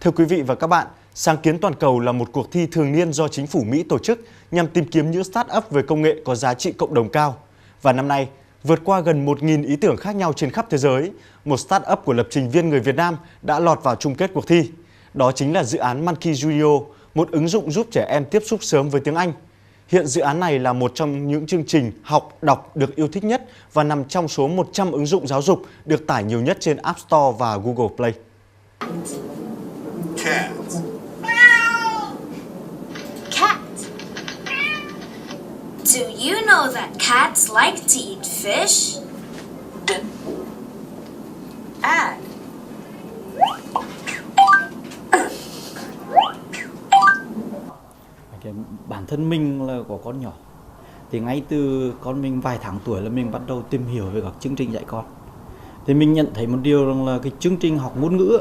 Thưa quý vị và các bạn, Sáng kiến toàn cầu là một cuộc thi thường niên do chính phủ Mỹ tổ chức nhằm tìm kiếm những start-up về công nghệ có giá trị cộng đồng cao. Và năm nay, vượt qua gần 1.000 ý tưởng khác nhau trên khắp thế giới, một start-up của lập trình viên người Việt Nam đã lọt vào chung kết cuộc thi. Đó chính là dự án Monkey Junior, một ứng dụng giúp trẻ em tiếp xúc sớm với tiếng Anh. Hiện dự án này là một trong những chương trình học, đọc được yêu thích nhất và nằm trong số 100 ứng dụng giáo dục được tải nhiều nhất trên App Store và Google Play. Cat. Cat. Do you know that cats like to eat fish? Add. Bản thân mình là có con nhỏ, thì ngay từ con mình vài tháng tuổi là mình bắt đầu tìm hiểu về các chương trình dạy con. Thì mình nhận thấy một điều rằng là cái chương trình học ngôn ngữ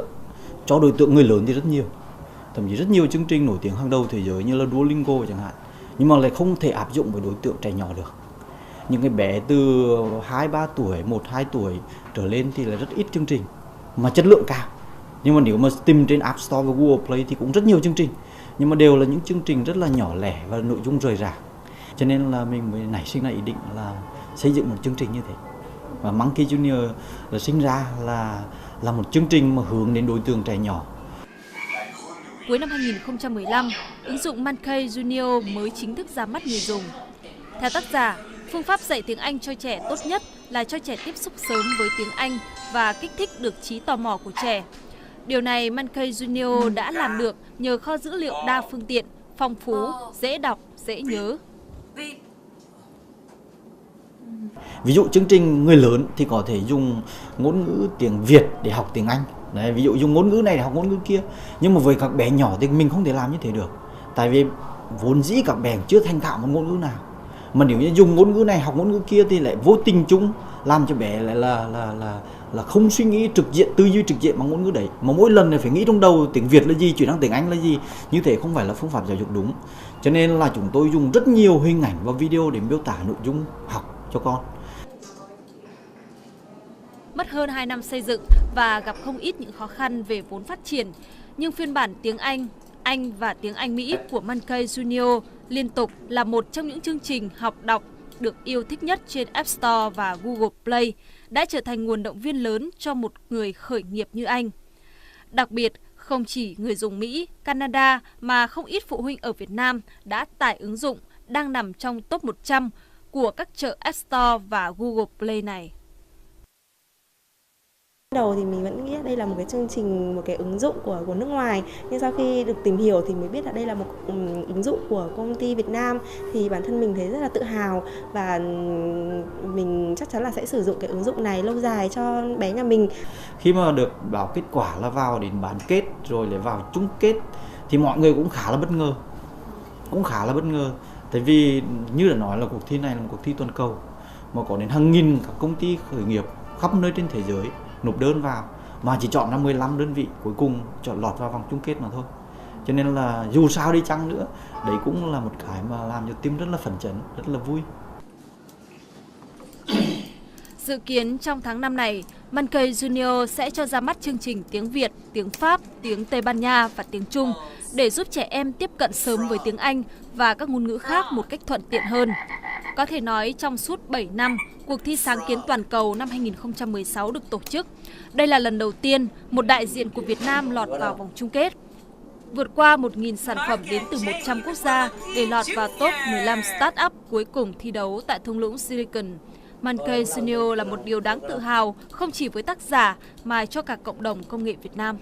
cho đối tượng người lớn thì rất nhiều, thậm chí rất nhiều chương trình nổi tiếng hàng đầu thế giới như là Duolingo chẳng hạn, nhưng mà lại không thể áp dụng với đối tượng trẻ nhỏ được. Những cái bé từ 2-3 tuổi, 1-2 tuổi trở lên thì là rất ít chương trình mà chất lượng cao. Nhưng mà nếu mà tìm trên App Store và Google Play thì cũng rất nhiều chương trình, nhưng mà đều là những chương trình rất là nhỏ lẻ và nội dung rời rạc. Cho nên là mình mới nảy sinh ra ý định là xây dựng một chương trình như thế. Và Monkey Junior là sinh ra là một chương trình mà hướng đến đối tượng trẻ nhỏ. Cuối năm 2015, ứng dụng Monkey Junior mới chính thức ra mắt người dùng. Theo tác giả, phương pháp dạy tiếng Anh cho trẻ tốt nhất là cho trẻ tiếp xúc sớm với tiếng Anh và kích thích được trí tò mò của trẻ. Điều này Monkey Junior đã làm được nhờ kho dữ liệu đa phương tiện, phong phú, dễ đọc, dễ nhớ. Ví dụ chương trình người lớn thì có thể dùng ngôn ngữ tiếng Việt để học tiếng Anh. Đấy, ví dụ dùng ngôn ngữ này để học ngôn ngữ kia. Nhưng mà với các bé nhỏ thì mình không thể làm như thế được. Tại vì vốn dĩ các bé chưa thành thạo một ngôn ngữ nào. Mà nếu như dùng ngôn ngữ này học ngôn ngữ kia thì lại vô tình chung làm cho bé lại là không suy nghĩ trực diện, tư duy trực diện bằng ngôn ngữ đấy. Mà mỗi lần này phải nghĩ trong đầu tiếng Việt là gì, chuyển sang tiếng Anh là gì. Như thế không phải là phương pháp giáo dục đúng. Cho nên là chúng tôi dùng rất nhiều hình ảnh và video để miêu tả nội dung học cho con. Mất hơn 2 năm xây dựng và gặp không ít những khó khăn về vốn phát triển, nhưng phiên bản tiếng Anh và tiếng Anh Mỹ của Monkey Junior liên tục là một trong những chương trình học đọc được yêu thích nhất trên App Store và Google Play, đã trở thành nguồn động viên lớn cho một người khởi nghiệp như anh. Đặc biệt, không chỉ người dùng Mỹ, Canada mà không ít phụ huynh ở Việt Nam đã tải ứng dụng đang nằm trong top 100 của các chợ App Store và Google Play này. Đầu thì mình vẫn nghĩ đây là một cái chương trình, một cái ứng dụng của nước ngoài, nhưng sau khi được tìm hiểu thì mới biết là đây là một ứng dụng của công ty Việt Nam, thì bản thân mình thấy rất là tự hào và mình chắc chắn là sẽ sử dụng cái ứng dụng này lâu dài cho bé nhà mình. Khi mà được báo kết quả là vào đến bán kết rồi lại vào chung kết thì mọi người cũng khá là bất ngờ, tại vì như đã nói là cuộc thi này là một cuộc thi toàn cầu mà có đến hàng nghìn các công ty khởi nghiệp khắp nơi trên thế giới nộp đơn vào, mà chỉ chọn ra 15 đơn vị cuối cùng chọn lọt vào vòng chung kết mà thôi. Cho nên là dù sao đi chăng nữa, đấy cũng là một cái mà làm cho tim rất là phấn chấn, rất là vui. Dự kiến trong tháng 5 này, Monkey Junior sẽ cho ra mắt chương trình tiếng Việt, tiếng Pháp, tiếng Tây Ban Nha và tiếng Trung để giúp trẻ em tiếp cận sớm với tiếng Anh và các ngôn ngữ khác một cách thuận tiện hơn. Có thể nói trong suốt 7 năm, cuộc thi sáng kiến toàn cầu năm 2016 được tổ chức. Đây là lần đầu tiên một đại diện của Việt Nam lọt vào vòng chung kết. Vượt qua 1.000 sản phẩm đến từ 100 quốc gia để lọt vào top 15 start-up cuối cùng thi đấu tại thung lũng Silicon. Monkey Junior là một điều đáng tự hào không chỉ với tác giả mà cho cả cộng đồng công nghệ Việt Nam.